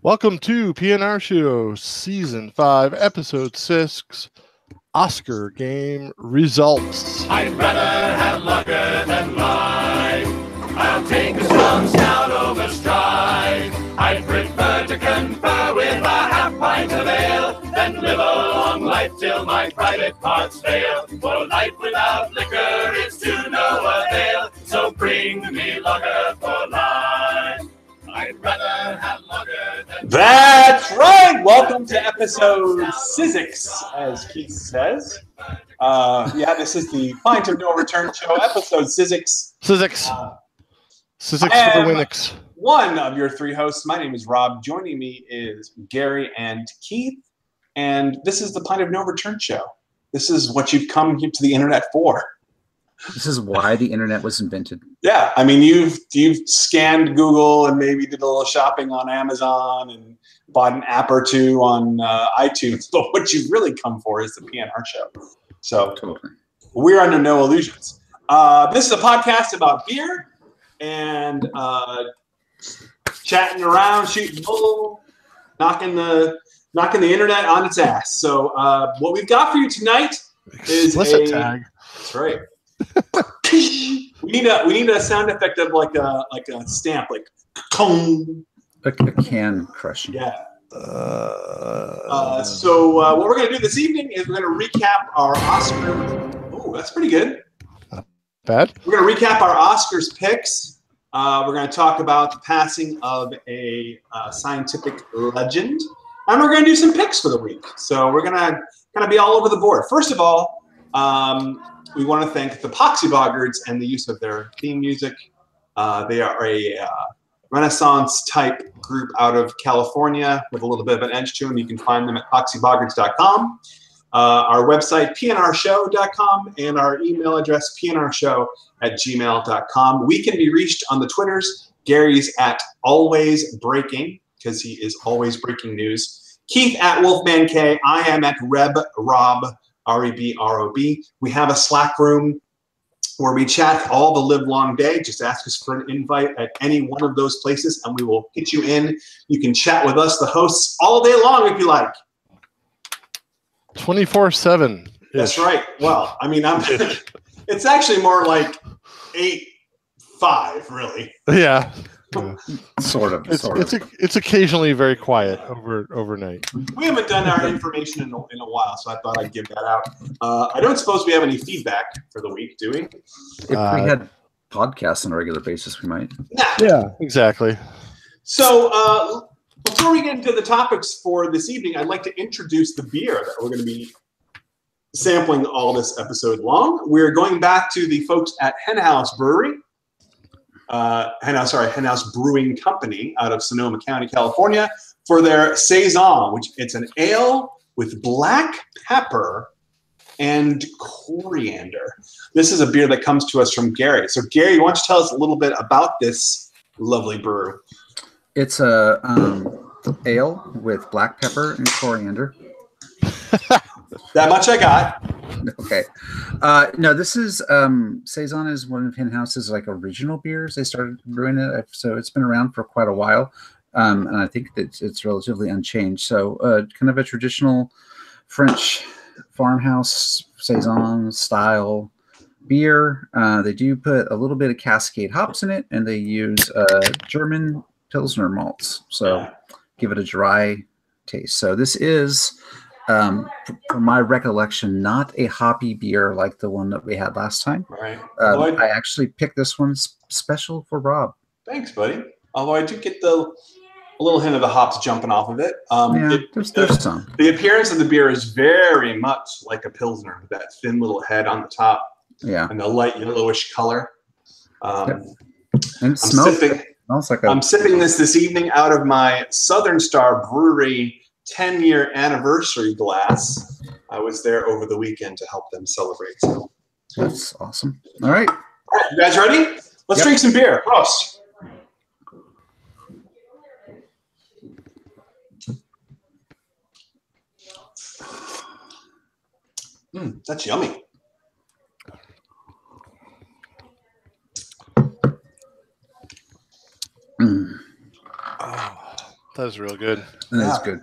Welcome to PNRShow Season 5, Episode 6, Oscar Game Results. I'd rather have lager than lime. I'll take a strong stout over stride. I'd prefer to confer with a half pint of ale than live a long life till my private parts fail. For life without liquor is to no avail, so bring me lager for lime. I'd rather have lager than... That's right! Welcome to episode 6, as Keith says. This is the Pint of No Return show, episode 6. Sizzix. Sizzix for the Winnix. One of your three hosts. My name is Rob. Joining me is Gary and Keith. And this is the Pint of No Return show. This is what you've come here to the internet for. This is why the internet was invented. Yeah, I mean, you've scanned Google and maybe did a little shopping on Amazon and bought an app or two on iTunes. But what you've really come for is the PNR show. So Totally. We're under no illusions. This is a podcast about beer and chatting around, shooting bull, knocking the internet on its ass. So what we've got for you tonight is Explicit tag. That's right. we need a sound effect of like a stamp, like tong. A can crushing. Yeah. So what we're going to do this evening is we're going to recap our Oscar. Oh, that's pretty good. Bad. We're going to recap our Oscars picks. We're going to talk about the passing of a scientific legend, and we're going to do some picks for the week. So we're going to kind of be all over the board. First of all, we want to thank the Poxy Boggards and the use of their theme music. They are a Renaissance type group out of California with a little bit of an edge to them. You can find them at poxyboggards.com, our website PNRShow.com, and our email address PNRShow@gmail.com. We can be reached on the Twitters. Gary's at Always Breaking because he is always breaking news. Keith at Wolfman K. I am at RebRob. REBROB. We have a Slack room where we chat all the live long day. Just ask us for an invite at any one of those places and we will get you in. You can chat with us, the hosts, all day long if you like. 24/7. That's right. Well, I mean, it's actually more like 8-5, really. Yeah. Sort of. It's occasionally very quiet overnight. We haven't done our information in a while, so I thought I'd give that out. I don't suppose we have any feedback for the week, do we? If we had podcasts on a regular basis, we might. Yeah, exactly. So before we get into the topics for this evening, I'd like to introduce the beer that we're going to be sampling all this episode long. We're going back to the folks at Henhouse Brewery. Henhouse Brewing Company out of Sonoma County, California, for their saison, which it's an ale with black pepper and coriander. This is a beer that comes to us from Gary. So Gary, why don't you tell us a little bit about this lovely brew? It's a ale with black pepper and coriander. That much I got. Okay. No, this is saison is one of Henhouse's like original beers. They started brewing it, so it's been around for quite a while, and I think that it's relatively unchanged. So, kind of a traditional French farmhouse saison style beer. They do put a little bit of Cascade hops in it, and they use German Pilsner malts. So, give it a dry taste. So this is. From my recollection, not a hoppy beer like the one that we had last time. Right. I actually picked this one special for Rob. Thanks, buddy. Although I do get a little hint of the hops jumping off of it. There's some. The appearance of the beer is very much like a Pilsner, with that thin little head on the top. Yeah. And the light yellowish color. And it smells like I'm sipping this evening out of my Southern Star Brewery 10-year anniversary glass. I was there over the weekend to help them celebrate. So. That's awesome. All right. You guys ready? Let's drink some beer. Prost. That's yummy. That is real good. That is good.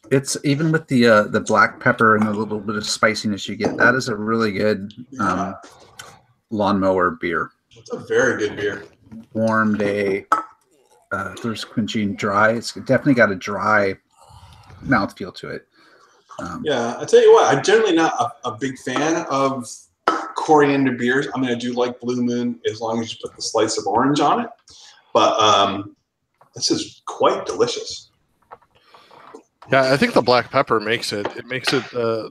It's even with the black pepper and the little bit of spiciness you get. That is a really good lawnmower beer. It's a very good beer. Warm day, thirst quenching, dry. It's definitely got a dry mouthfeel to it. Yeah, I tell you what, I'm generally not a big fan of coriander beers. I mean, I do like Blue Moon as long as you put the slice of orange on it. But this is quite delicious. Yeah, I think the black pepper makes it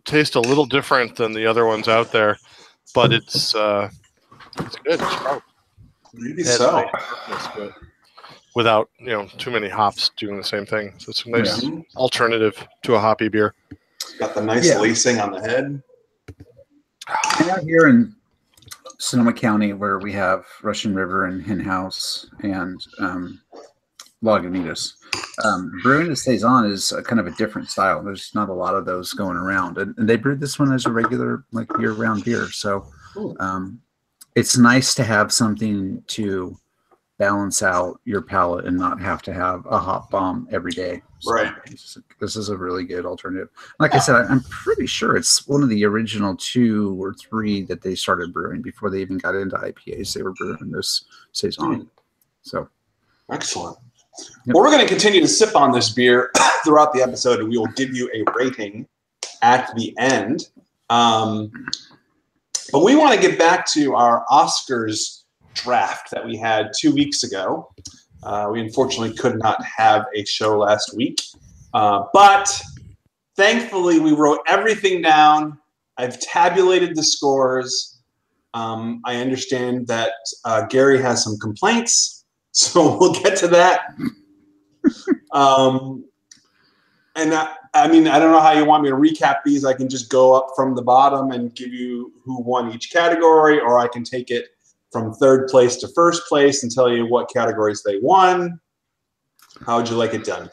taste a little different than the other ones out there, but it's good. It's strong. Maybe so. But without too many hops doing the same thing. So it's a nice alternative to a hoppy beer. Got the nice lacing on the head. And out here in Sonoma County, where we have Russian River and Henhouse and Lagunitas, brewing a saison is kind of a different style. There's not a lot of those going around, and they brewed this one as a regular, like, year-round beer. So it's nice to have something to balance out your palate and not have to have a hop bomb every day. So right. This is a really good alternative. Like I said, I'm pretty sure it's one of the original 2 or 3 that they started brewing before they even got into IPAs. They were brewing this saison. So excellent. Yep. Well, we're going to continue to sip on this beer throughout the episode, and we will give you a rating at the end. But we want to get back to our Oscars draft that we had 2 weeks ago. We unfortunately could not have a show last week, but thankfully we wrote everything down. I've tabulated the scores. I understand that Gary has some complaints, so we'll get to that. And I mean, I don't know how you want me to recap these. I can just go up from the bottom and give you who won each category, or I can take it from third place to first place and tell you what categories they won. How would you like it done?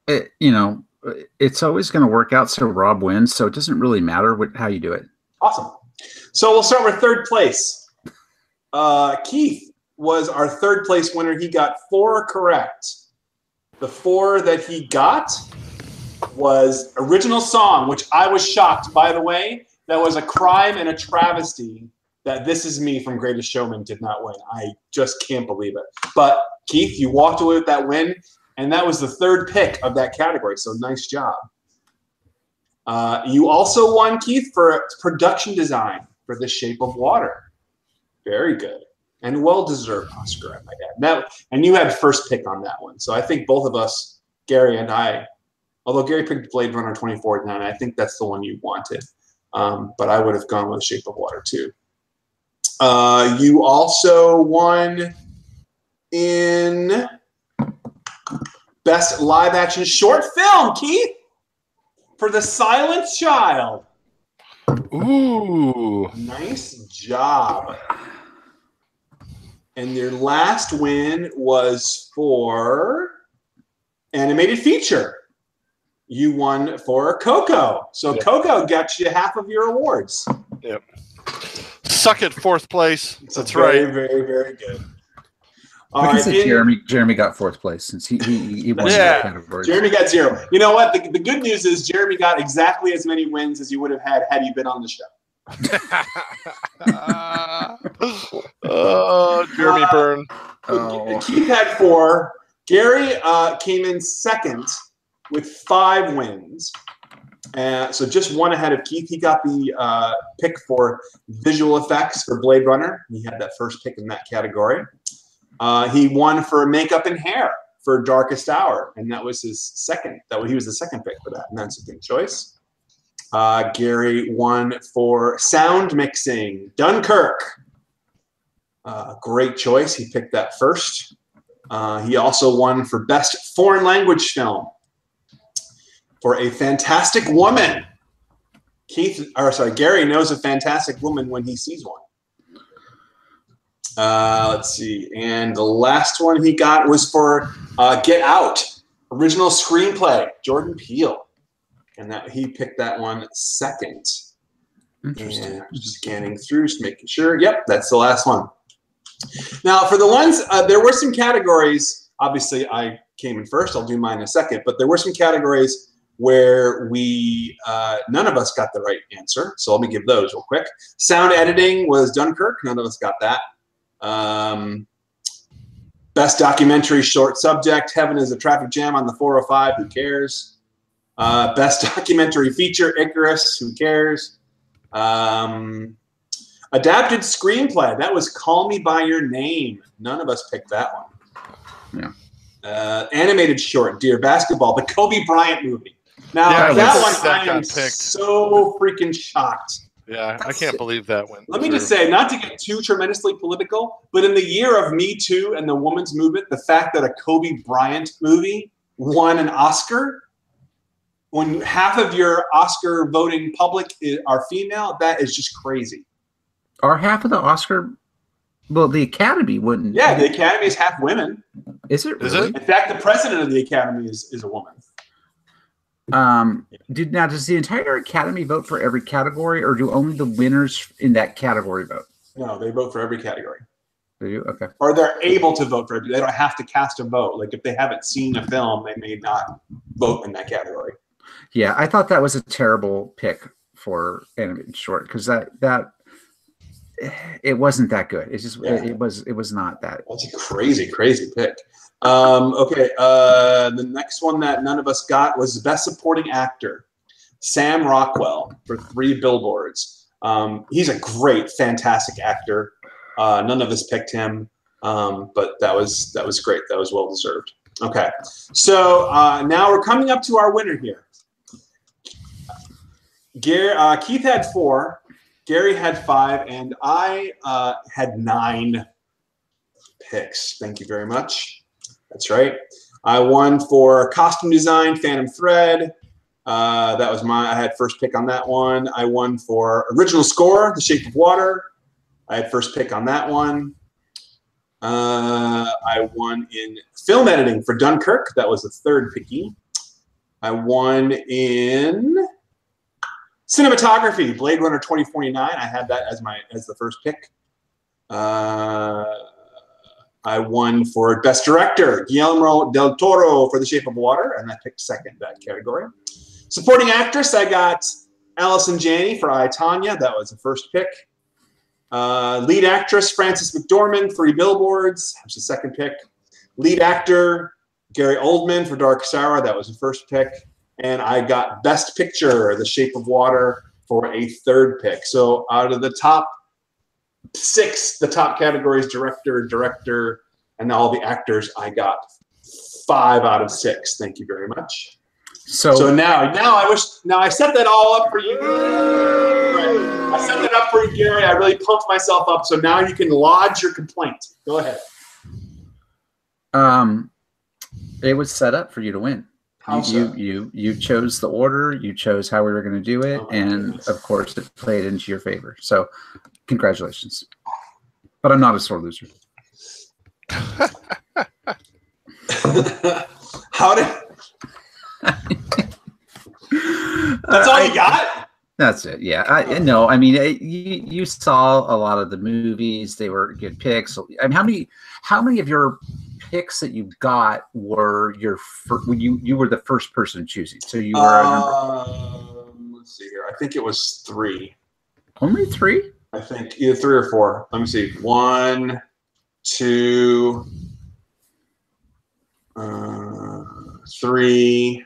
It's always going to work out so Rob wins, so it doesn't really matter how you do it. Awesome. So we'll start with third place. Keith was our third place winner. He got 4 correct. The 4 that he got was original song, which I was shocked, by the way. That was a crime and a travesty that This Is Me from Greatest Showman did not win. I just can't believe it. But Keith, you walked away with that win, and that was the 3rd pick of that category, so nice job. You also won, Keith, for production design for The Shape of Water. Very good. And well-deserved Oscar, I might add. And you had first pick on that one. So I think both of us, Gary and I, although Gary picked Blade Runner 2049, I think that's the one you wanted. But I would have gone with Shape of Water, too. You also won in Best Live Action Short Film, Keith, for The Silent Child. Ooh. Nice job. And your last win was for animated feature. You won for Coco. So Coco got you half of your awards. Yep. Suck it, 4th place. That's very, right. Very, very good. All right, Jeremy got 4th place since he won that category. Jeremy got 0. You know what? The good news is Jeremy got exactly as many wins as you would have had you been on the show. Jeremy Byrne. Keith had 4. Gary came in second with 5 wins. So just 1 ahead of Keith. He got the pick for visual effects for Blade Runner. He had that first pick in that category. He won for makeup and hair for Darkest Hour, and that was his second. He was the second pick for that, and that's a good choice. Gary won for sound mixing, Dunkirk. Great choice. He picked that first. He also won for best foreign language film for A Fantastic Woman. Gary knows a fantastic woman when he sees one. Let's see. And the last one he got was for Get Out, original screenplay, Jordan Peele. And he picked that one second. Interesting. And just scanning through, just making sure. Yep, that's the last one. Now, for the ones, there were some categories. Obviously, I came in first. I'll do mine in a second. But there were some categories where we none of us got the right answer. So let me give those real quick. Sound editing was Dunkirk. None of us got that. Best documentary short subject, Heaven is a Traffic Jam on the 405. Who cares? Best documentary feature, Icarus. Who cares? Adapted screenplay, that was Call Me By Your Name. None of us picked that one. Yeah. Animated short, Dear Basketball, the Kobe Bryant movie. Now, Yeah, that one, that I got am picked. so freaking shocked. Yeah, I can't believe that went. Let me just say, not to get too tremendously political, but in the year of Me Too and the women's movement, the fact that a Kobe Bryant movie won an Oscar, when half of your Oscar voting public are female, that is just crazy. Are half of the Oscar? Well, the Academy wouldn't. Yeah, the Academy is half women. Is it? Is Really? it? In fact, the president of the Academy is a woman. Does the entire Academy vote for every category, or do only the winners in that category vote? No, they vote for every category. Do you? Okay. Or they're able to vote for it. They don't have to cast a vote. Like if they haven't seen a film, they may not vote in that category. Yeah, I thought that was a terrible pick for animated short because that it wasn't that good. It's just it was not that. That's a crazy pick. Okay, the next one that none of us got was Best Supporting Actor, Sam Rockwell for 3 Billboards. He's a great, fantastic actor. None of us picked him, but that was great. That was well deserved. Okay, so now we're coming up to our winner here. Keith had 4, Gary had 5, and I had 9 picks. Thank you very much. That's right. I won for costume design, Phantom Thread. That was I had first pick on that one. I won for original score, The Shape of Water. I had first pick on that one. I won in film editing for Dunkirk. That was the 3rd picky. I won in cinematography, Blade Runner 2049. I had that as the first pick. I won for Best Director, Guillermo del Toro for The Shape of Water, and I picked second that category. Supporting Actress, I got Allison Janney for I, Tonya. That was the first pick. Lead Actress, Frances McDormand, 3 Billboards. That was the second pick. Lead Actor, Gary Oldman for Dark Sarah. That was the first pick. And I got Best Picture, The Shape of Water, for a 3rd pick. So out of the top 6, the top categories, director, and all the actors, I got 5 out of 6. Thank you very much. So now I set that all up for you. Right. I set that up for you, Gary. I really pumped myself up. So now you can lodge your complaint. Go ahead. It was set up for you to win. You chose the order, you chose how we were going to do it, and of course it played into your favor. So congratulations. But I'm not a sore loser. How did That's all you got? That's it. Yeah. No, I mean, you saw a lot of the movies. They were good picks. I mean, how many of your picks that you got were you were the first person choosing? So you were let's see here. I think it was 3. Only 3? I think either 3 or 4. Let me see. 1, 2, 3.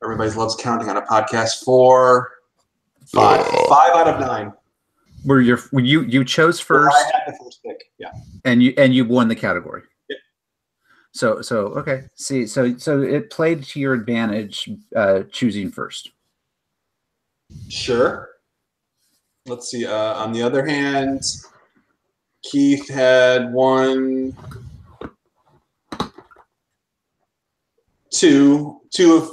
Everybody loves counting on a podcast. 4, 5. 5 out of 9. Were you chose first? I had the first pick. Yeah. And you won the category. Yeah. So okay. See, so it played to your advantage choosing first. Sure. Let's see. On the other hand, Keith had 1, 2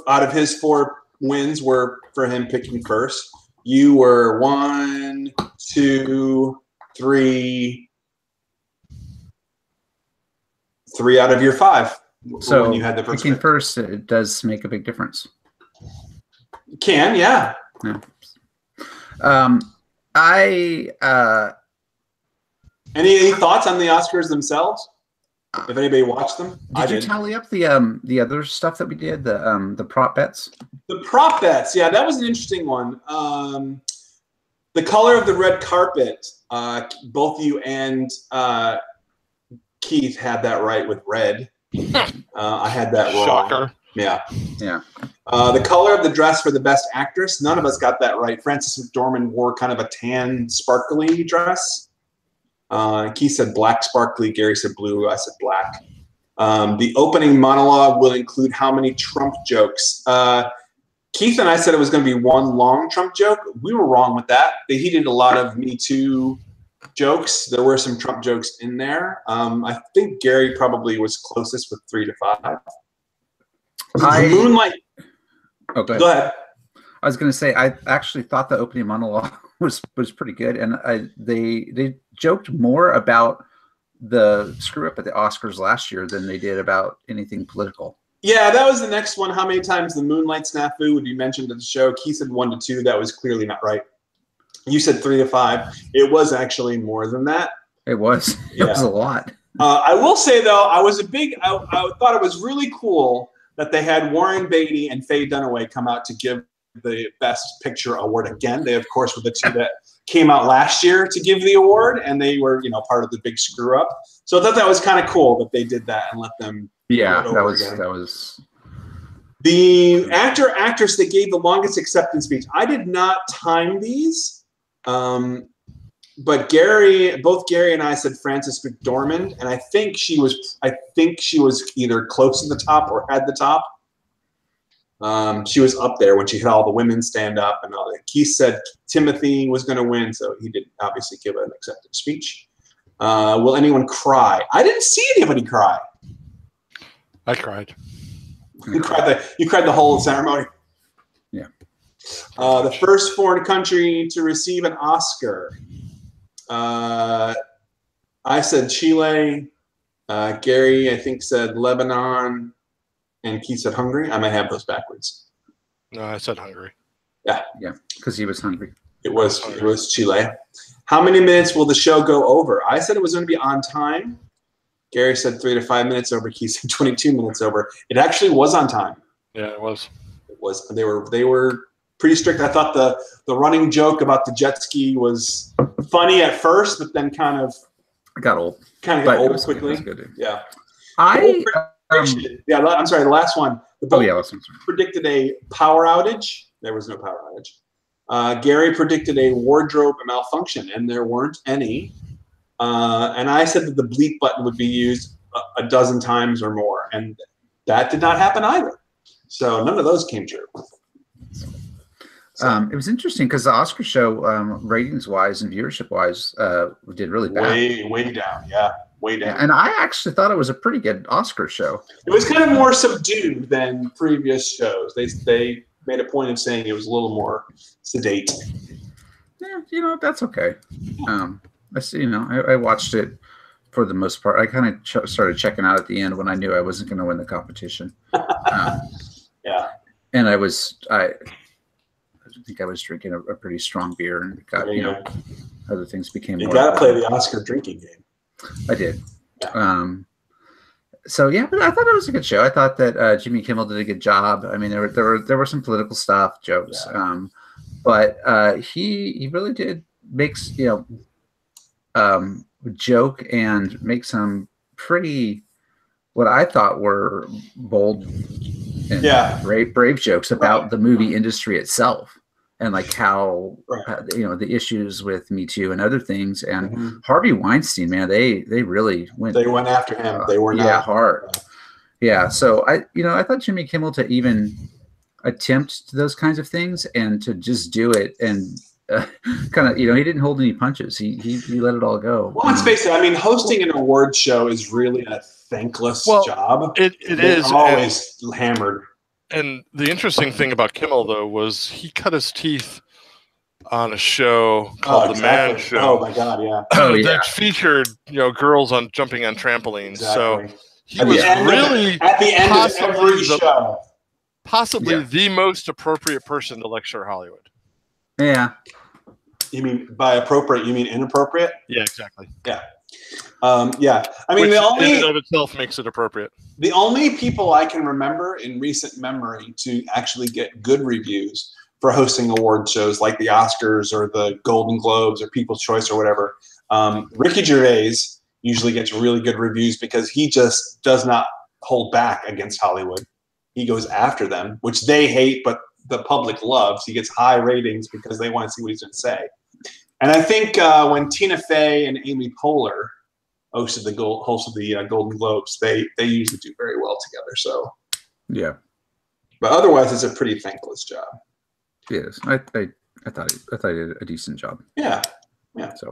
out of his 4 wins were for him picking first. You were 1, 2, 3 out of your 5. So when you had the first picking pick. first, it does make a big difference. Can, yeah. I Any thoughts on the Oscars themselves? If anybody watched them, did you tally up the other stuff that we did, the prop bets? The prop bets, yeah, that was an interesting one. The color of the red carpet, both you and Keith had that right with red. I had that wrong. Shocker. Yeah. Yeah. The color of the dress for the best actress, none of us got that right. Frances McDormand wore kind of a tan, sparkly dress. Keith said black sparkly. Gary said blue. I said black. The opening monologue will include how many Trump jokes? Keith and I said it was going to be one long Trump joke. We were wrong with that. He did a lot of Me Too jokes. There were some Trump jokes in there. I think Gary probably was closest with 3 to 5. Moonlight. Oh, go ahead. Go ahead. I was going to say I actually thought the opening monologue was pretty good, and they joked more about the screw up at the Oscars last year than they did about anything political. Yeah, that was the next one. How many times the Moonlight snafu would be mentioned at the show? Keith said 1 to 2. That was clearly not right. You said 3 to 5. It was actually more than that. It was. It was a lot. I will say though, I thought it was really cool that they had Warren Beatty and Faye Dunaway come out to give the Best Picture award again. They, of course, were the two that came out last year to give the award, and they were, part of the big screw up. So I thought that was kind of cool that they did that and let them. Yeah, that was. The actress that gave the longest acceptance speech. I did not time these, but both Gary and I said Frances McDormand, and I think she was either close to the top or had the top. She was up there when she had all the women stand up and all that. Keith said Timothy was going to win, so he didn't obviously give an acceptance speech. Will anyone cry? I didn't see anybody cry. I cried. You cried the whole ceremony. Yeah. The first foreign country to receive an Oscar. I said Chile. Gary, I think, said Lebanon. And Keith said Hungary. I might have those backwards. No, I said Hungary. Yeah. Yeah, because he was hungry. It was Chile. How many minutes will the show go over? I said it was going to be on time. Gary said 3 to 5 minutes over. Keith said 22 minutes over. It actually was on time. Yeah, it was. It was. They were pretty strict. I thought the running joke about the jet ski was funny at first, but then kind of got old. Kind of got old quickly. Good. Yeah. I'm sorry. The last one. The predicted a power outage. There was no power outage. Gary predicted a wardrobe malfunction, and there weren't any. And I said that the bleep button would be used a dozen times or more, and that did not happen either. So none of those came true. It was interesting because the Oscar show, ratings-wise and viewership-wise, did really bad. Way down, yeah. Way down. And I actually thought it was a pretty good Oscar show. It was kind of more subdued than previous shows. They made a point of saying it was a little more sedate. Yeah, that's okay. I watched it for the most part. I kind of started checking out at the end when I knew I wasn't going to win the competition. Yeah. And I think I was drinking a pretty strong beer and got, other things became more. You got to play the Oscar drinking game. I did. Yeah. But I thought it was a good show. I thought that Jimmy Kimmel did a good job. I mean, there were some political stuff, jokes, but he really did joke and make some pretty, what I thought were bold and brave jokes about the movie industry itself. And like how the issues with Me Too and other things, and Harvey Weinstein, man, they really went. They went after him. They were not hard. Yeah. So I thought Jimmy Kimmel to even attempt those kinds of things and to just do it and kind of he didn't hold any punches. He let it all go. Well, let's face it. I mean, hosting an award show is really a thankless job. It is always hammered. And the interesting thing about Kimmel, though, was he cut his teeth on a show called The Man Show. Oh my God, yeah. That featured girls jumping on trampolines. Exactly. So he was really at the end of every show, possibly the most appropriate person to lecture Hollywood. Yeah. You mean by appropriate? You mean inappropriate? Yeah, exactly. Yeah. Yeah, I mean, Which the only in and of itself makes it appropriate. The only people I can remember in recent memory to actually get good reviews for hosting award shows like the Oscars or the Golden Globes or People's Choice or whatever, Ricky Gervais usually gets really good reviews because he just does not hold back against Hollywood. He goes after them, which they hate, but the public loves. He gets high ratings because they want to see what he's going to say. And I think when Tina Fey and Amy Poehler hosted the Golden Globes, they usually do very well together. So yeah, but otherwise, it's a pretty thankless job. Yes, I thought he did a decent job. Yeah. So,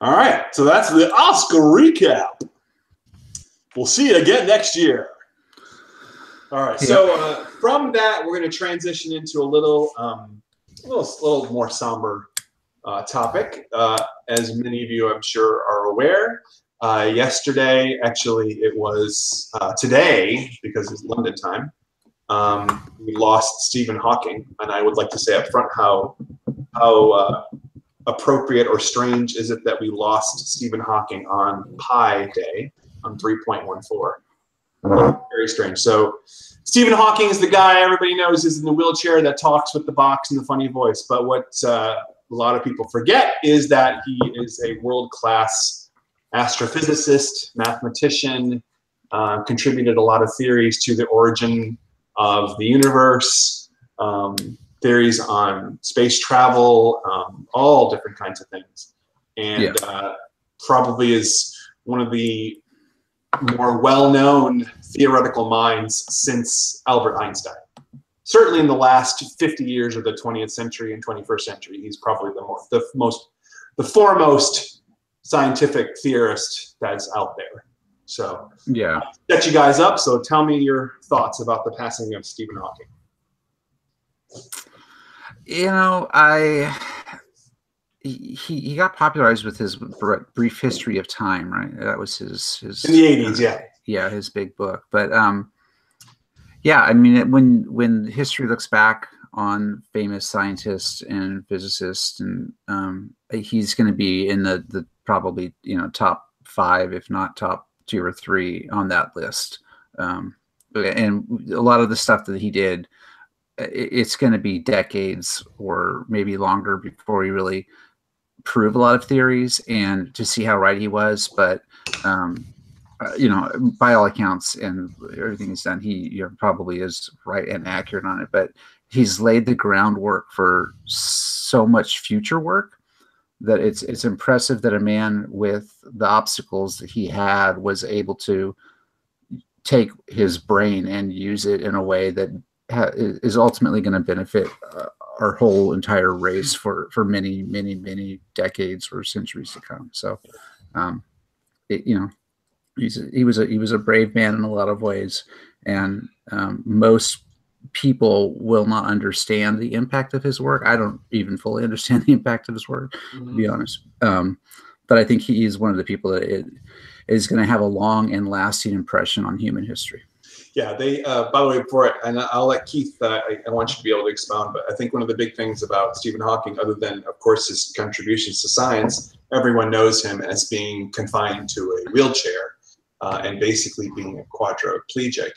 all right. So that's the Oscar recap. We'll see you again next year. All right. Yeah. So from that, we're going to transition into a little more somber topic. As many of you, I'm sure, are aware. Yesterday, actually, it was today because it's London time. We lost Stephen Hawking, and I would like to say up front how appropriate or strange is it that we lost Stephen Hawking on Pi Day on 3.14. Very strange. So Stephen Hawking is the guy everybody knows is in the wheelchair that talks with the box and the funny voice. But what a lot of people forget is that he is a world-class astrophysicist, mathematician, contributed a lot of theories to the origin of the universe, theories on space travel, all different kinds of things. And probably is one of the more well-known theoretical minds since Albert Einstein. Certainly in the last 50 years of the 20th century and 21st century, he's probably the foremost scientific theorist that's out there. So yeah, set you guys up. So tell me your thoughts about the passing of Stephen Hawking. You know, he got popularized with his Brief History of Time, right? That was his in the 80s, yeah, his big book. But yeah, I mean, when history looks back on famous scientists and physicists, and he's going to be in the probably top 5, if not top 2 or 3 on that list. And a lot of the stuff that he did, it's going to be decades or maybe longer before he really prove a lot of theories and to see how right he was. But by all accounts and everything he's done, he probably is right and accurate on it. But he's laid the groundwork for so much future work that it's impressive that a man with the obstacles that he had was able to take his brain and use it in a way that is ultimately going to benefit our whole entire race for many, many, many decades or centuries to come. So, he was a brave man in a lot of ways, and most people will not understand the impact of his work. I don't even fully understand the impact of his work, to be honest. But I think he is one of the people that is going to have a long and lasting impression on human history. Yeah, by the way, before it, and I'll let Keith, I want you to be able to expound, but I think one of the big things about Stephen Hawking, other than, of course, his contributions to science, everyone knows him as being confined to a wheelchair and basically being a quadriplegic.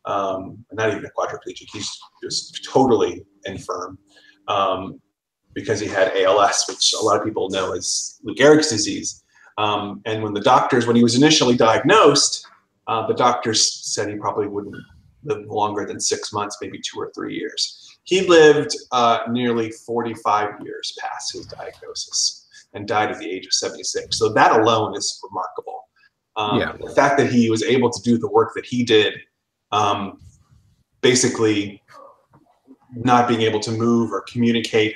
Not even a quadriplegic, he's just totally infirm because he had ALS, which a lot of people know as Lou Gehrig's disease. And when he was initially diagnosed, the doctors said he probably wouldn't live longer than 6 months, maybe 2 or 3 years. He lived nearly 45 years past his diagnosis and died at the age of 76. So that alone is remarkable. The fact that he was able to do the work that he did, basically not being able to move or communicate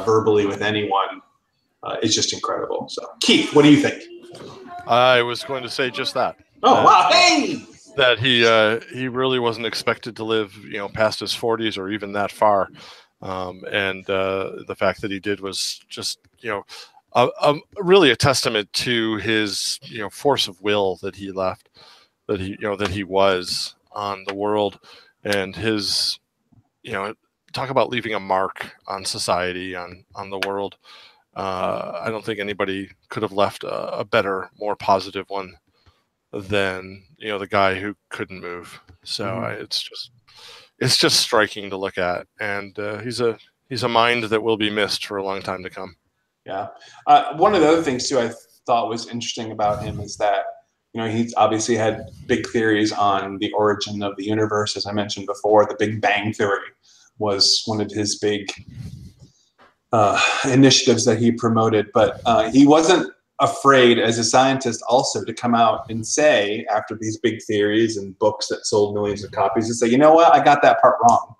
verbally with anyone, is just incredible. So, Keith, what do you think? I was going to say just that. Oh, wow. Hey! That he really wasn't expected to live, past his 40s or even that far. And the fact that he did was just, really a testament to his, force of will that he left, that he was on the world, and his, talk about leaving a mark on society, on the world. I don't think anybody could have left a better, more positive one than the guy who couldn't move. So it's just striking to look at, and he's a mind that will be missed for a long time to come. Yeah. One of the other things too I thought was interesting about him is that he's obviously had big theories on the origin of the universe. As I mentioned before, the Big Bang Theory was one of his big initiatives that he promoted, but he wasn't afraid as a scientist also to come out and say, after these big theories and books that sold millions of copies, to say, you know what, I got that part wrong.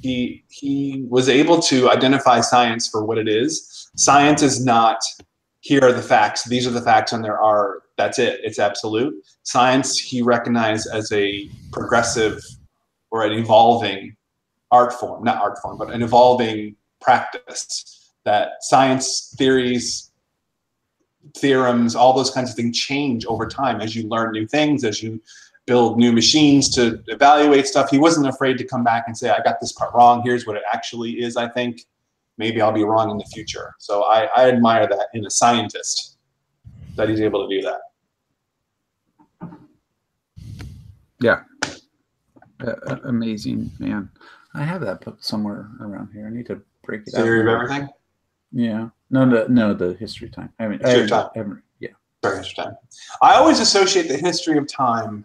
He was able to identify science for what it is. Science is not, here are the facts, these are the facts, and that's it, it's absolute. Science he recognized as a progressive or an evolving art form, not art form, but an evolving practice, that science theories, theorems, all those kinds of things change over time as you learn new things, as you build new machines to evaluate stuff. He wasn't afraid to come back and say, I got this part wrong, here's what it actually is, I think. Maybe I'll be wrong in the future. So I admire that in a scientist, that he's able to do that. Yeah. Amazing, man. I have that book somewhere around here. I need to break it out. Theory of Everything? Yeah. No, the History of Time. History of Time. Yeah. Sorry, History of Time. I always associate the History of Time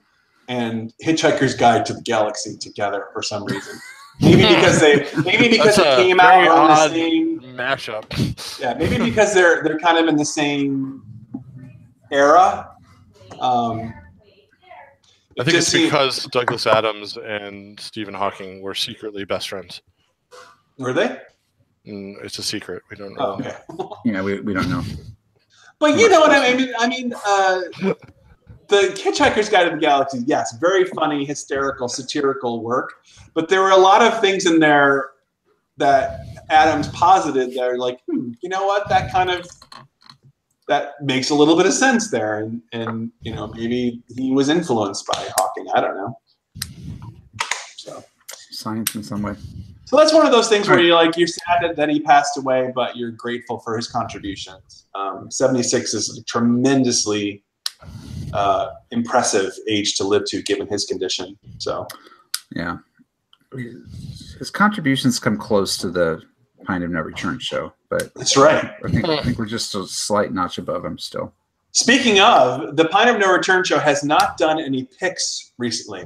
and Hitchhiker's Guide to the Galaxy together for some reason. Maybe because it came out around the same mashup. Yeah, maybe because they're kind of in the same era. I think it's because Douglas Adams and Stephen Hawking were secretly best friends. Were they? It's a secret. We don't know. Oh, okay. Yeah, we don't know. But you know what I mean? The Hitchhiker's Guide to the Galaxy, yes, very funny, hysterical, satirical work. But there were a lot of things in there that Adams posited that are like, you know what? That makes a little bit of sense there. And maybe he was influenced by Hawking. I don't know. So science in some way. So that's one of those things where you're sad that he passed away, but you're grateful for his contributions. 76 is a tremendously impressive age to live to, given his condition. So, yeah, his contributions come close to the Pint of No Return show, but that's right. I think we're just a slight notch above him still. Speaking of, the Pint of No Return show has not done any picks recently.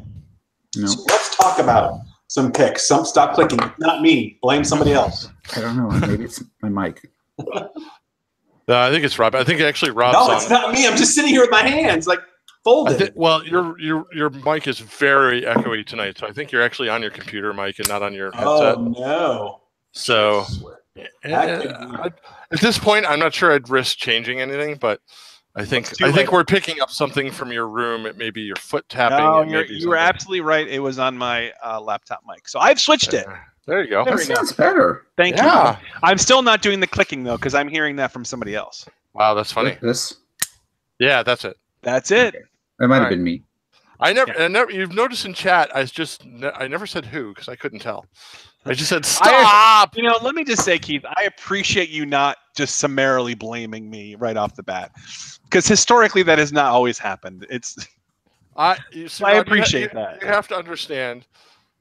No. So let's talk about some picks. Stop clicking. Not me. Blame somebody else. I don't know. Maybe it's my mic. I think it's Rob. I think actually Rob's No, it's not me. I'm just sitting here with my hands folded. Well, your mic is very echoey tonight, so I think you're actually on your computer mic and not on your headset. Oh no! So at this point, I'm not sure I'd risk changing anything, but I think we're picking up something from your room. It may be your foot tapping. No, you were absolutely right. It was on my laptop mic, so I've switched it. There you go. That sounds better. Thank you. I'm still not doing the clicking though, because I'm hearing that from somebody else. Wow, that's funny. This? Yeah, that's it. That's it. It might have been me. I never. You've noticed in chat, I never said who because I couldn't tell. I just said stop. Let me just say, Keith, I appreciate you not just summarily blaming me right off the bat, because historically that has not always happened. I appreciate that. You have to understand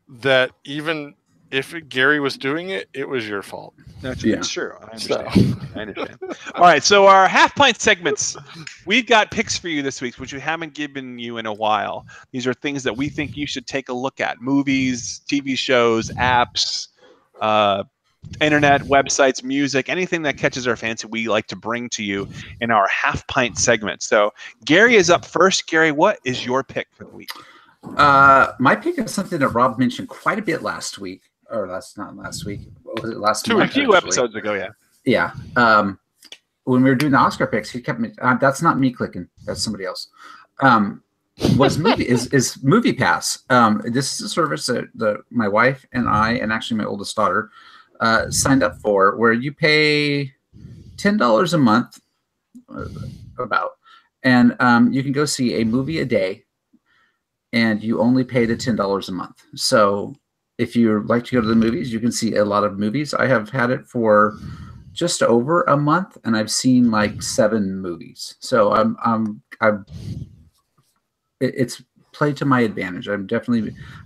that even if Gary was doing it, it was your fault. It's true. I understand. All right, so our half pint segments, we've got picks for you this week, which we haven't given you in a while. These are things that we think you should take a look at: movies, TV shows, apps, internet, websites, music, anything that catches our fancy. We like to bring to you in our half pint segment. So Gary is up first. Gary, what is your pick for the week? My pick is something that Rob mentioned quite a bit last week. Or not last week. What was it? Last month, a few episodes ago, yeah. Yeah. When we were doing the Oscar picks, he kept me. That's not me clicking. That's somebody else. Was movie is Movie Pass. This is a service that my wife and I, and actually my oldest daughter, signed up for, where you pay $10 a month, and you can go see a movie a day, and you only pay the $10 a month. So if you like to go to the movies, you can see a lot of movies. I have had it for just over a month, and I've seen like 7 movies. So it's played to my advantage. I'm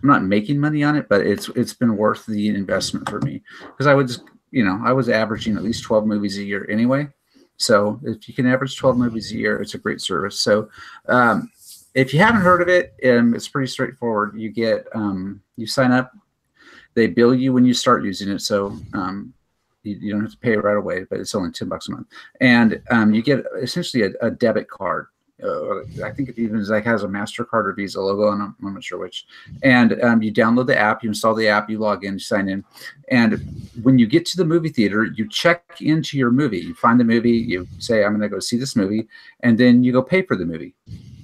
not making money on it, but it's been worth the investment for me, because I was averaging at least 12 movies a year anyway. So if you can average 12 movies a year, it's a great service. So if you haven't heard of it, it's pretty straightforward. You get you sign up, they bill you when you start using it. So you don't have to pay it right away, but it's only $10 a month, and you get essentially a debit card. I think it even has a MasterCard or Visa logo, and I'm not sure which. And you download the app, you install the app, you log in, you sign in, and when you get to the movie theater, you check into your movie. You find the movie, you say, I'm going to go see this movie, and then you go pay for the movie,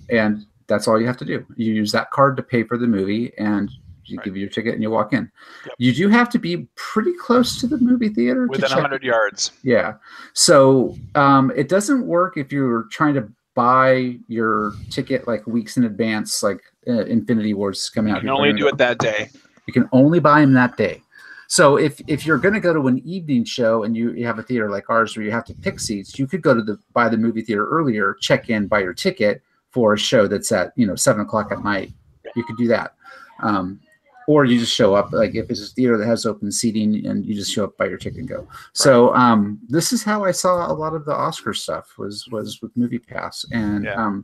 and that's all you have to do. You use that card to pay for the movie, and you give your ticket and you walk in. Yep. You do have to be pretty close to the movie theater. Within 100 yards. Yeah. So it doesn't work if you're trying to buy your ticket like weeks in advance, like Infinity Wars is coming out. You can only do it that day. You can only buy them that day. So if you're going to go to an evening show and you have a theater like ours where you have to pick seats, you could go to buy the movie theater earlier, check in, buy your ticket for a show that's at 7 o'clock at night. You could do that. Or you just show up, like if it's a theater that has open seating, and you just show up, buy your ticket and go. Right. So this is how I saw a lot of the Oscar stuff was with MoviePass, and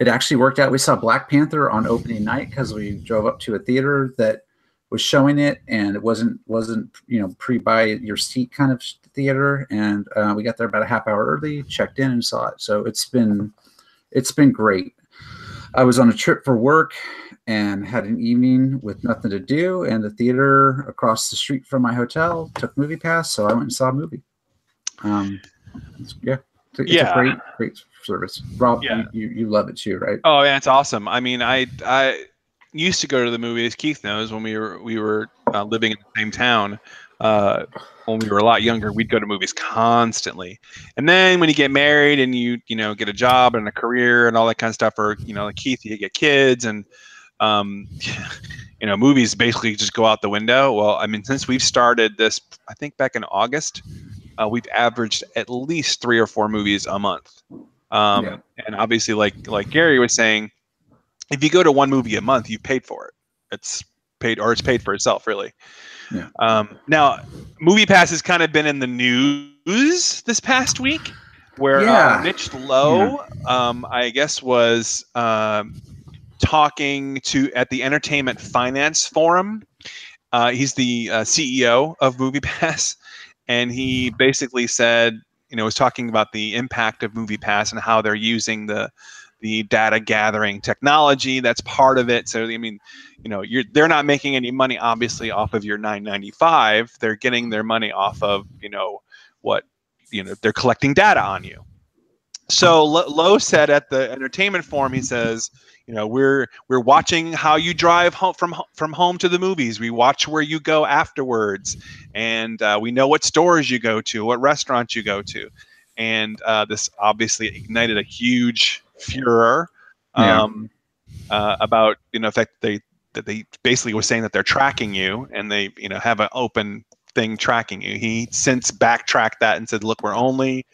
it actually worked out. We saw Black Panther on opening night because we drove up to a theater that was showing it, and it wasn't pre-buy your seat kind of theater, and we got there about a half hour early, checked in, and saw it. So it's been great. I was on a trip for work and had an evening with nothing to do, and the theater across the street from my hotel took MoviePass, so I went and saw a movie. It's a great service. Rob, you love it too, right? Oh yeah, it's awesome. I mean, I used to go to the movies. Keith knows, when we were living in the same town. When we were a lot younger, we'd go to movies constantly. And then when you get married and you get a job and a career and all that kind of stuff, or like Keith, you get kids, and movies basically just go out the window. Well, I mean, since we've started this, I think back in August, we've averaged at least 3 or 4 movies a month. And obviously, like Gary was saying, if you go to one movie a month, you've paid for it. It's paid for itself, really. Yeah. Now, MoviePass has kind of been in the news this past week, where Mitch Lowe, I guess, was talking at the Entertainment Finance Forum. He's the CEO of MoviePass, and he basically said, was talking about the impact of MoviePass and how they're using the data gathering technology that's part of it. So I mean, they're not making any money obviously off of your $9.95. They're getting their money off of they're collecting data on you. So Lowe said at the Entertainment Forum, he says, we're watching how you drive home from home to the movies. We watch where you go afterwards, and we know what stores you go to, what restaurants you go to, and this obviously ignited a huge furor about the fact that they basically was saying that they're tracking you, and they have an open thing tracking you. He since backtracked that and said, look, we're only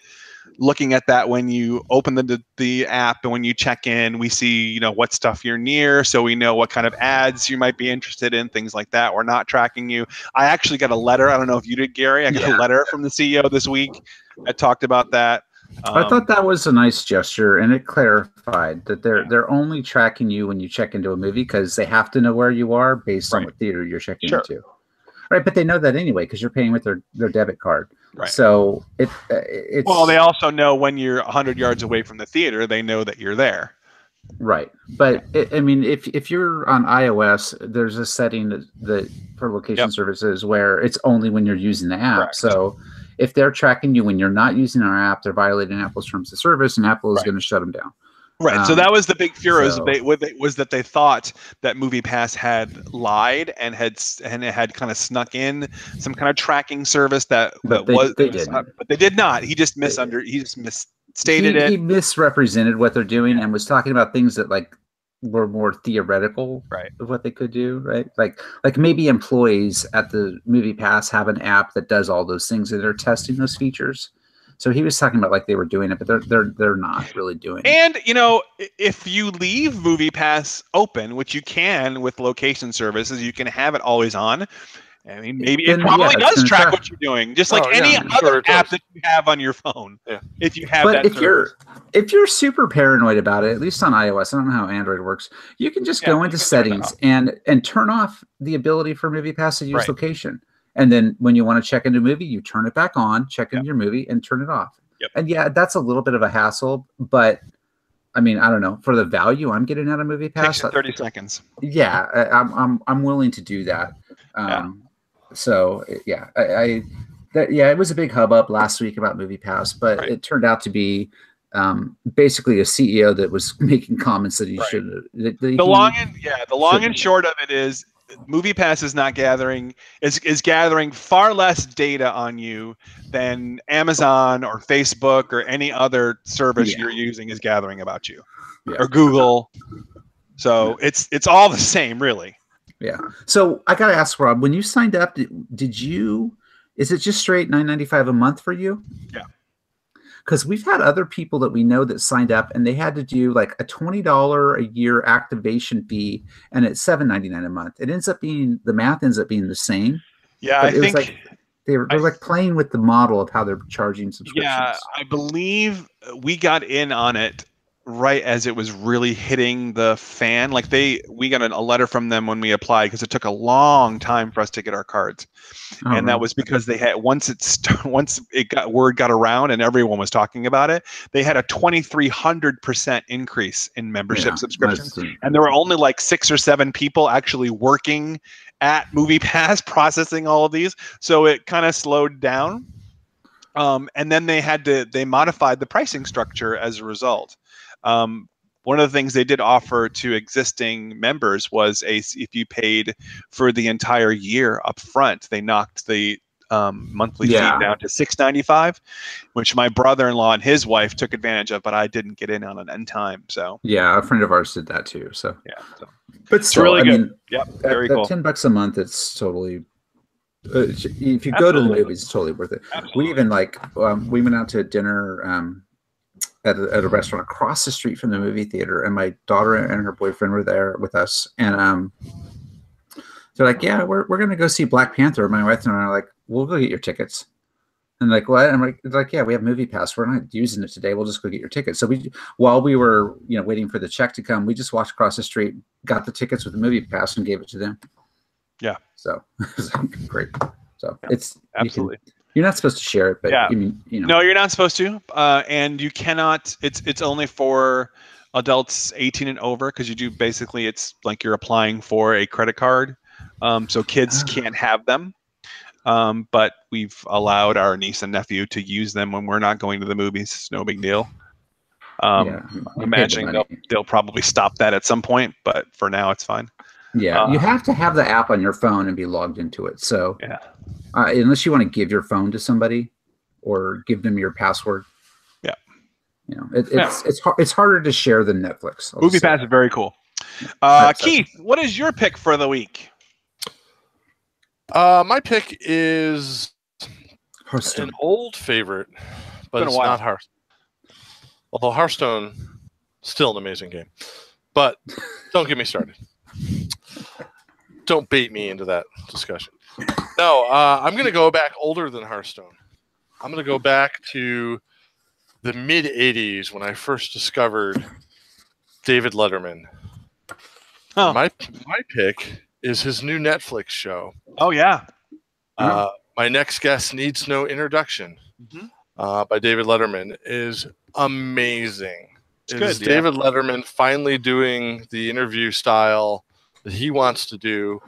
looking at that when you open the app, and when you check in, we see what stuff you're near, so we know what kind of ads you might be interested in, things like that. We're not tracking you. I actually got a letter. I don't know if you did, Gary. I got a letter from the CEO this week that talked about that. I thought that was a nice gesture, and it clarified that they're only tracking you when you check into a movie, because they have to know where you are based on what theater you're checking into. Right, but they know that anyway because you're paying with their debit card. Right. So it's well, they also know when you're 100 yards away from the theater, they know that you're there. Right, but I mean, if you're on iOS, there's a setting that for location services where it's only when you're using the app. Correct. So if they're tracking you when you're not using our app, they're violating Apple's terms of service, and Apple is going to shut them down. Right. So that was the big fear, was that they thought that MoviePass had lied and it had kind of snuck in some kind of tracking service but they did not. He just misstated it. He misrepresented what they're doing and was talking about things that were more theoretical Right. of what they could do, right? Like maybe employees at the Movie Pass have an app that does all those things and they're testing those features. So he was talking about like they were doing it, but they're not really doing it. And if you leave MoviePass open, which you can with location services, you can have it always on. I mean, maybe Then, it probably yeah, it's does gonna track track. what you're doing, just like Oh, any yeah, I'm other sure it app does. that you have on your phone. Yeah. If you have But that service. if you're super paranoid about it, at least on iOS, I don't know how Android works. You can just go you into can turn it settings and turn off the ability for MoviePass to use Right. location. And then when you want to check into a movie, you turn it back on, check into Yep. your movie, and turn it off. Yep. And yeah, that's a little bit of a hassle, but I mean, I don't know, for the value I'm getting out of Takes MoviePass, you 30 seconds. yeah, I'm willing to do that. So yeah, it was a big hubbub last week about MoviePass, but Right. it turned out to be basically a CEO that was making comments that he Right. should. The long and short of it is, MoviePass is not gathering is gathering far less data on you than Amazon or Facebook or any other service you're using is gathering about you, or Google. So it's all the same, really. Yeah. So I gotta ask, Rob, when you signed up, did you? Is it just straight $9.95 a month for you? Yeah. Because we've had other people that we know that signed up and they had to do like a $20 a year activation fee, and it's $7.99 a month. It ends up being the math ends up being the same. Yeah, but I think like they're like playing with the model of how they're charging subscriptions. Yeah, I believe we got in on it right as it was really hitting the fan. Like we got a letter from them when we applied, because it took a long time for us to get our cards. And that was because they had once word got around and everyone was talking about it, they had a 2,300% increase in membership subscriptions, and there were only like 6 or 7 people actually working at MoviePass processing all of these, so it kind of slowed down. And then they modified the pricing structure as a result. One of the things they did offer to existing members was if you paid for the entire year up front, they knocked the monthly fee down to $6.95, which my brother-in-law and his wife took advantage of, but I didn't get in on it in time. So yeah, a friend of ours did that too. So yeah, but still, really good. I mean, Yep, very cool. $10 a month, it's totally. If you go to the movies, it's totally worth it. Absolutely. We even we went out to dinner at a restaurant across the street from the movie theater, and my daughter and her boyfriend were there with us, and they're like, "Yeah, we're gonna go see Black Panther." My wife and I are like, "We'll go get your tickets." And like, what? I'm like, "Yeah, we have MoviePass. We're not using it today. We'll just go get your tickets." So while we were waiting for the check to come, we just walked across the street, got the tickets with the MoviePass, and gave it to them. Yeah. So it was great. So it's absolutely. You're not supposed to share it, but No, you're not supposed to, and you cannot. It's only for adults 18 and over, because you do basically, it's like you're applying for a credit card, so kids can't have them. But we've allowed our niece and nephew to use them when we're not going to the movies. It's no big deal. I'm imagining they'll probably stop that at some point, but for now it's fine. Yeah, you have to have the app on your phone and be logged into it. So yeah, unless you want to give your phone to somebody or give them your password. Yeah, it's harder to share than Netflix. MoviePass is very cool. Keith, what is your pick for the week? My pick is Hearthstone. an old favorite, but it's not Hearthstone. Although Hearthstone, still an amazing game. But don't get me started. Don't bait me into that discussion. No, I'm going to go back older than Hearthstone. I'm going to go back to the mid-'80s when I first discovered David Letterman. Oh. My pick is his new Netflix show. Oh, yeah. My Next Guest Needs No Introduction by David Letterman is amazing. It is David Letterman finally doing the interview style that he wants to do,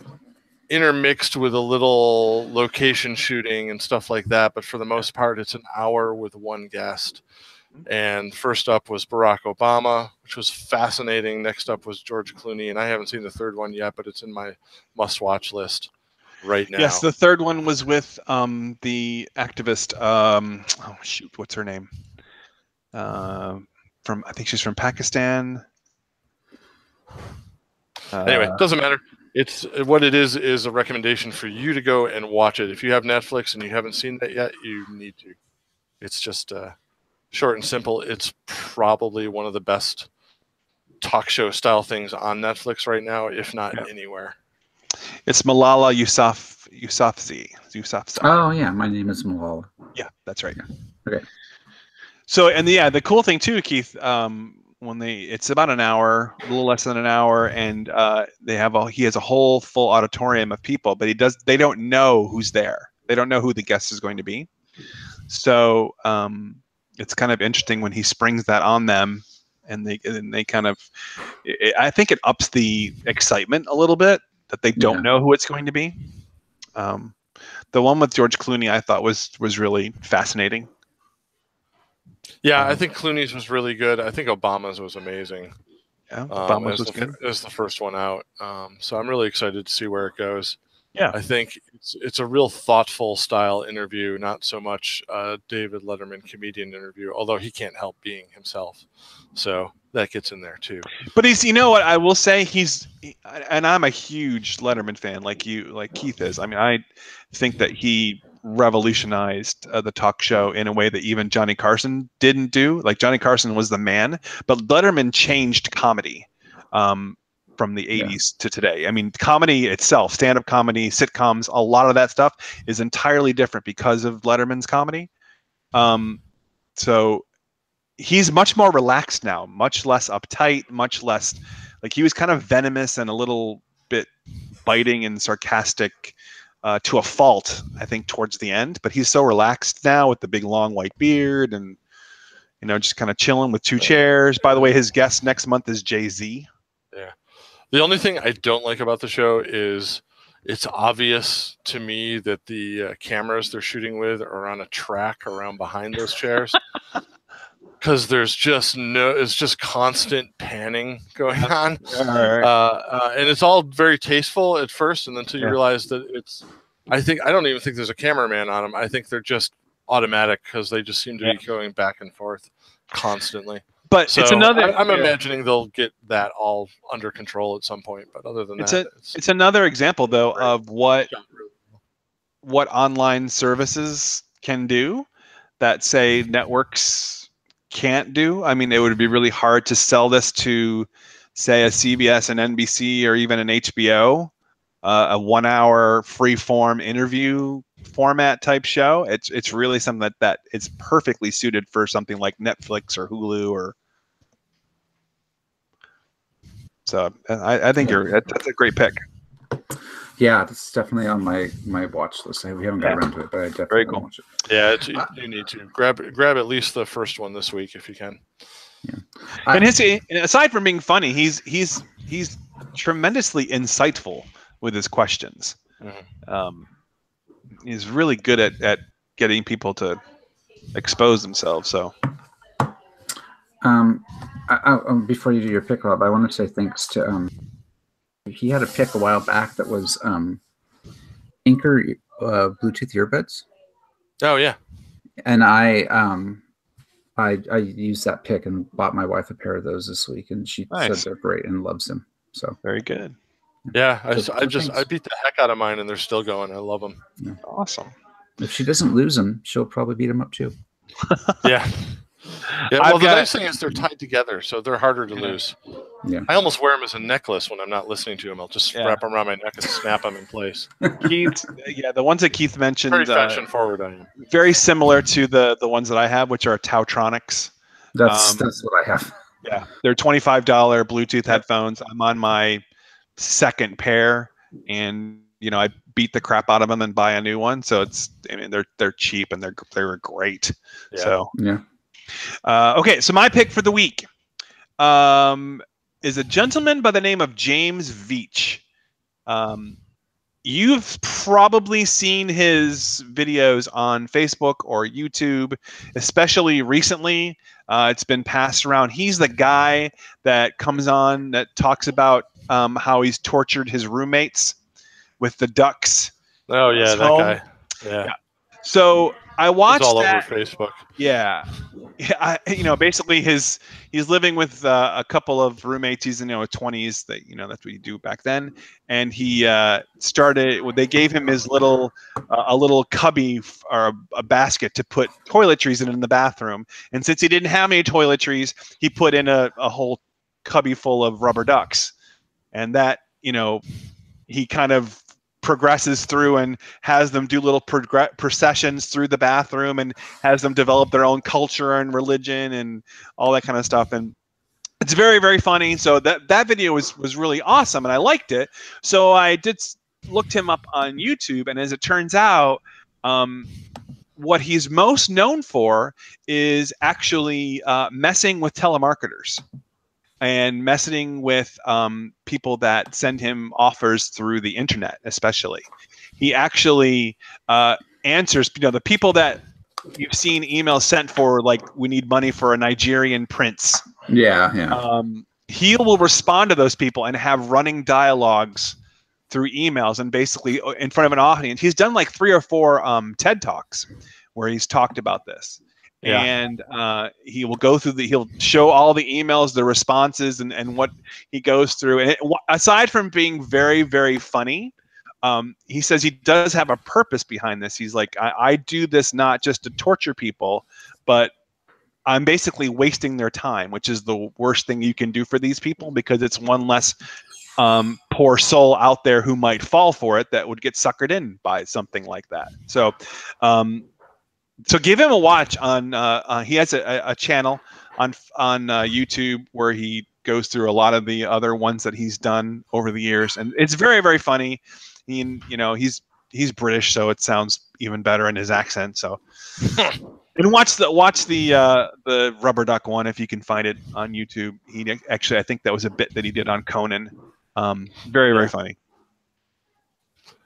intermixed with a little location shooting and stuff like that. But for the most part, it's an hour with one guest. And first up was Barack Obama, which was fascinating. Next up was George Clooney. And I haven't seen the third one yet, but it's in my must-watch list right now. Yes, the third one was with the activist. What's her name? I think she's from Pakistan. Anyway, doesn't matter. It's what it is a recommendation for you to go and watch it. If you have Netflix and you haven't seen that yet, you need to. It's just short and simple. It's probably one of the best talk show style things on Netflix right now, if not anywhere. It's Malala Yousafzai. Oh yeah, my name is Malala. Yeah, that's right. Okay. So and the cool thing too, Keith, it's about an hour, a little less than an hour, and he has a whole full auditorium of people, but they don't know who's there. They don't know who the guest is going to be. So it's kind of interesting when he springs that on them, and they kind of, I think it ups the excitement a little bit that they don't know who it's going to be. The one with George Clooney I thought was really fascinating. Yeah, I think Clooney's was really good. I think Obama's was amazing. Yeah, Obama's was good. It was the first one out. So I'm really excited to see where it goes. Yeah, I think it's a real thoughtful style interview, not so much a David Letterman comedian interview, although he can't help being himself. So that gets in there too. But you know what I will say, and I'm a huge Letterman fan, like Keith is. I mean, I think that he revolutionized the talk show in a way that even Johnny Carson didn't do. Like Johnny Carson was the man, but Letterman changed comedy from the 80s to today. I mean, comedy itself, stand-up comedy, sitcoms, a lot of that stuff is entirely different because of Letterman's comedy. So he's much more relaxed now, much less uptight, much less like he was kind of venomous and a little bit biting and sarcastic to a fault, I think, towards the end. But he's so relaxed now with the big long white beard and, just kind of chilling with two chairs. By the way, his guest next month is Jay-Z. Yeah. The only thing I don't like about the show is it's obvious to me that the cameras they're shooting with are on a track around behind those chairs. Because there's just it's just constant panning going on. And it's all very tasteful at first, and until you realize that I don't even think there's a cameraman on them. I think they're just automatic because they just seem to be going back and forth constantly. But so it's another. I'm imagining they'll get that all under control at some point. But other than that, it's another example though of what online services can do that, say, networks can't do. I mean, it would be really hard to sell this to, say, a CBS and NBC or even an HBO, a 1 hour free form interview format type show. It's really something that is perfectly suited for something like Netflix or Hulu or. So I think that's a great pick. Yeah, it's definitely on my watch list. We haven't got around to it, but I definitely want to watch it. Yeah, you need to grab at least the first one this week if you can. Yeah, and aside from being funny, he's tremendously insightful with his questions. Mm-hmm. He's really good at getting people to expose themselves. So, before you do your pick, Rob, I want to say thanks to he had a pick a while back that was Anchor Bluetooth earbuds. Oh yeah, and I used that pick and bought my wife a pair of those this week, and she said they're great and loves them. So very good. Yeah, I beat the heck out of mine, and they're still going. I love them. Yeah. Awesome. If she doesn't lose them, she'll probably beat them up too. Yeah. Yeah, well, the nice thing is they're tied together, so they're harder to lose. Yeah, I almost wear them as a necklace when I'm not listening to them. I'll just wrap them around my neck and snap them in place. Keith, the ones that Keith mentioned, very fashion forward. I am very similar to the ones that I have, which are Tautronics. That's what I have. Yeah, they're $25 Bluetooth headphones. I'm on my second pair, and I beat the crap out of them and buy a new one. So they're cheap and they're great. Yeah. So yeah. Okay, so my pick for the week is a gentleman by the name of James Veach. You've probably seen his videos on Facebook or YouTube, especially recently. It's been passed around. He's the guy that comes on that talks about how he's tortured his roommates with the ducks. Oh yeah, that guy. Yeah. So I watched all that. over Facebook. Yeah. Basically he's living with a couple of roommates. He's in his 20s. That that's what you do back then. And he they gave him his little a little cubby or a basket to put toiletries in the bathroom. And since he didn't have any toiletries, he put in a whole cubby full of rubber ducks. And that he kind of progresses through and has them do little processions through the bathroom and has them develop their own culture and religion and all that kind of stuff. And it's very, very funny. So that video was really awesome and I liked it. So I looked him up on YouTube, and as it turns out, what he's most known for is actually messing with telemarketers and messaging with people that send him offers through the internet, especially. He actually answers, the people that you've seen emails sent for, like, we need money for a Nigerian prince. Yeah. He will respond to those people and have running dialogues through emails and basically in front of an audience. He's done like 3 or 4 TED Talks where he's talked about this. Yeah. And he will go through he'll show all the emails, the responses, and what he goes through. And aside from being very, very funny, he says he does have a purpose behind this. He's like, I do this not just to torture people, but I'm basically wasting their time, which is the worst thing you can do for these people, because it's one less poor soul out there who might fall for it that would get suckered in by something like that. So so give him a watch on he has a channel on YouTube where he goes through a lot of the other ones that he's done over the years, and it's very, very funny. He's British, so it sounds even better in his accent. So and watch the rubber duck one if you can find it on YouTube. He actually, I think that was a bit that he did on Conan. Very, very funny.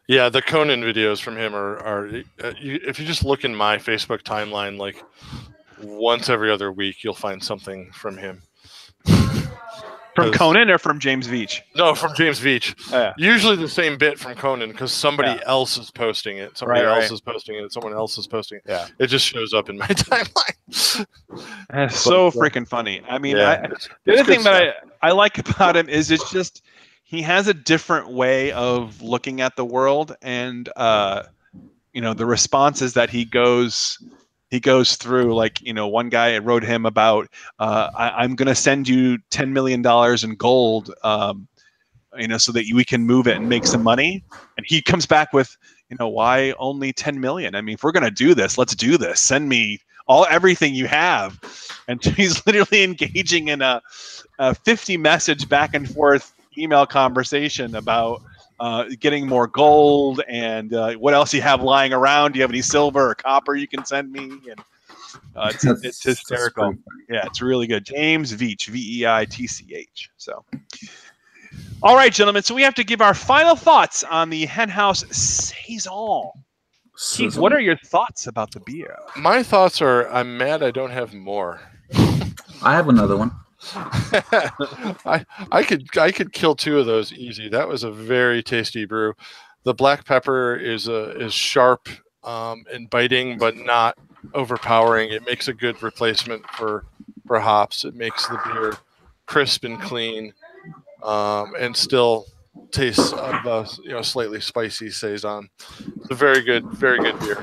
Yeah, the Conan videos from him are if you just look in my Facebook timeline, like once every other week, you'll find something from him. From Conan or from James Veitch? No, from James Veitch. Oh, yeah. Usually the same bit from Conan because somebody else is posting it. Somebody else is posting it. Someone else is posting it. Yeah. It just shows up in my timeline. That's so freaking funny. I mean, the other thing that I like about him is it's just he has a different way of looking at the world, and the responses that he goes through. Like, one guy wrote him about I'm going to send you $10 million in gold, so that we can move it and make some money. And he comes back with, why only 10 million? I mean, if we're going to do this, let's do this. Send me everything you have. And he's literally engaging in a 50 message back and forth email conversation about getting more gold and what else you have lying around. Do you have any silver or copper you can send me? And it's hysterical. Yeah, it's really good. James Veitch, Veitch. So, all right, gentlemen. So we have to give our final thoughts on the Henhouse Saison. Keith, what are your thoughts about the beer? My thoughts are, I'm mad I don't have more. I have another one. I could kill 2 of those easy. That was a very tasty brew. The black pepper is sharp and biting, but not overpowering. It makes a good replacement for hops. It makes the beer crisp and clean, and still tastes of slightly spicy saison. It's a very good beer.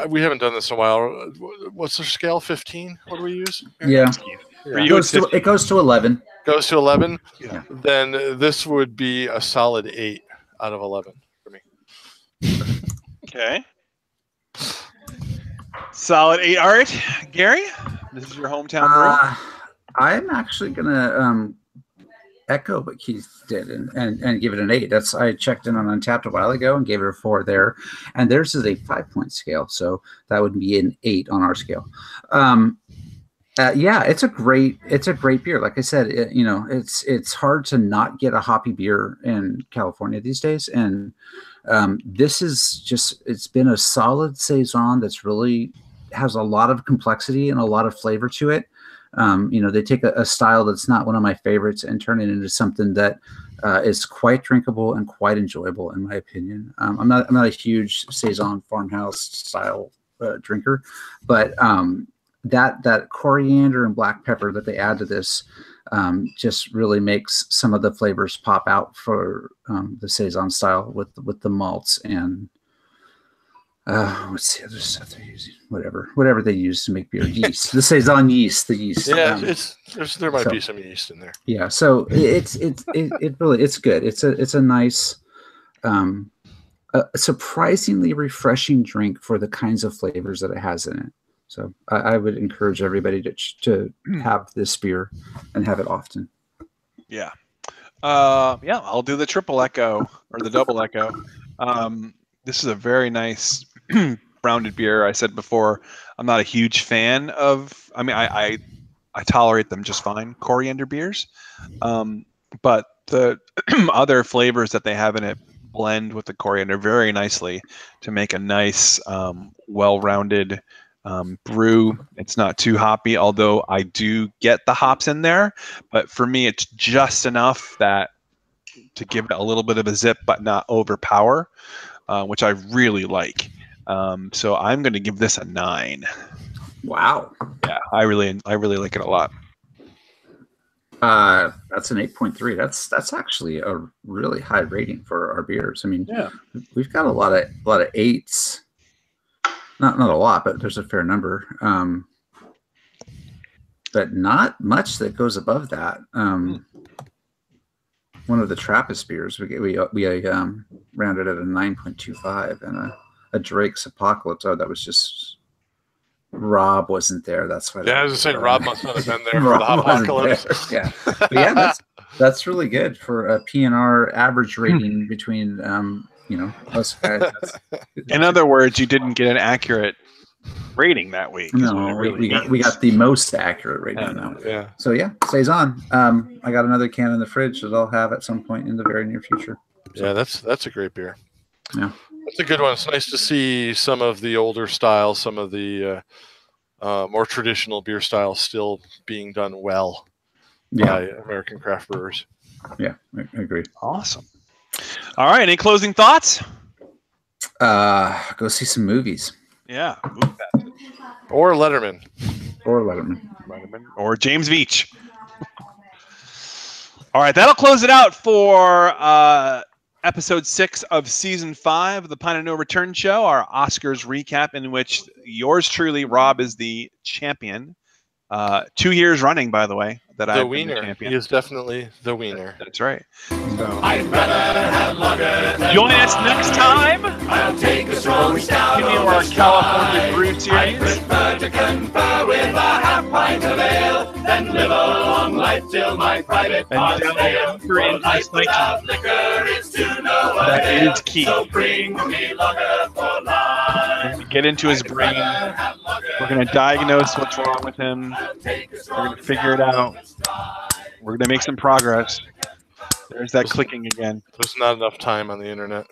We haven't done this in a while. What's the scale? 15? What do we use? Yeah. It goes to 11. Goes to 11? Yeah. Then this would be a solid 8 out of 11 for me. Okay. Solid 8. All right, Gary, this is your hometown brew. I'm actually gonna echo what Keith did and give it an 8. I checked in on Untapped a while ago and gave it a 4 there, and theirs is a 5-point scale, so that would be an 8 on our scale. Yeah, it's a great beer. Like I said, it's hard to not get a hoppy beer in California these days, and this is it's been a solid saison that's really has a lot of complexity and a lot of flavor to it. They take a style that's not one of my favorites and turn it into something that It's quite drinkable and quite enjoyable, in my opinion. I'm not a huge saison farmhouse style drinker, but that coriander and black pepper that they add to this just really makes some of the flavors pop out for the saison style with the malts and what's the other stuff they're using? Whatever they use to make beer. Yeast, the saison yeast, the yeast. Yeah, there might be some yeast in there. Yeah, so it really it's good. It's a nice, a surprisingly refreshing drink for the kinds of flavors that it has in it. So I would encourage everybody to have this beer and have it often. Yeah. I'll do the triple echo or the double echo. This is a very nice rounded beer. I said before, I'm not a huge fan of, I tolerate them just fine, coriander beers. But the other flavors that they have in it blend with the coriander very nicely to make a nice, well-rounded brew. It's not too hoppy, although I do get the hops in there. But for me, it's just enough that to give it a little bit of a zip, but not overpower, which I really like. So I'm going to give this a 9. Wow. Yeah, I really like it a lot. That's an 8.3. That's actually a really high rating for our beers. I mean, yeah, we've got a lot of 8s. Not a lot, but there's a fair number. But not much that goes above that. One of the Trappist beers we rounded at a 9.25, and a Drake's Apocalypse. Oh, that was just Rob wasn't there. That's why. Yeah, I was just saying Rob must not have been there for the Apocalypse. Yeah, but yeah, that's really good for a PNR average rating between us guys. In other words, you didn't get an accurate rating that week. No, we got the most accurate rating now. Yeah. So yeah, saison. I got another can in the fridge that I'll have at some point in the very near future. So, yeah, that's a great beer. Yeah, it's a good one. It's nice to see some of the older styles, some of the more traditional beer styles still being done well by American craft brewers. Yeah, I agree. Awesome. All right, any closing thoughts? Go see some movies. Yeah, or Letterman. Or James Veach. All right, that'll close it out for episode 6 of season 5 of the Pine and No Return Show, our Oscars recap, in which yours truly, Rob, is the champion. 2 years running, by the way, that I've been the champion. He is definitely the wiener. That's right. So. I'd rather have lager than join us next time. I'll take a strong stout Continue over our California brew I series. prefer to confer with a half pint of ale than live a long life till my private parts fail. For life without liquor is to no avail. That is key. So bring me lager for life. When we get into his brain, we're going to diagnose what's wrong with him. We're going to figure it out. We're going to make some progress. There's that clicking again. There's not enough time on the internet.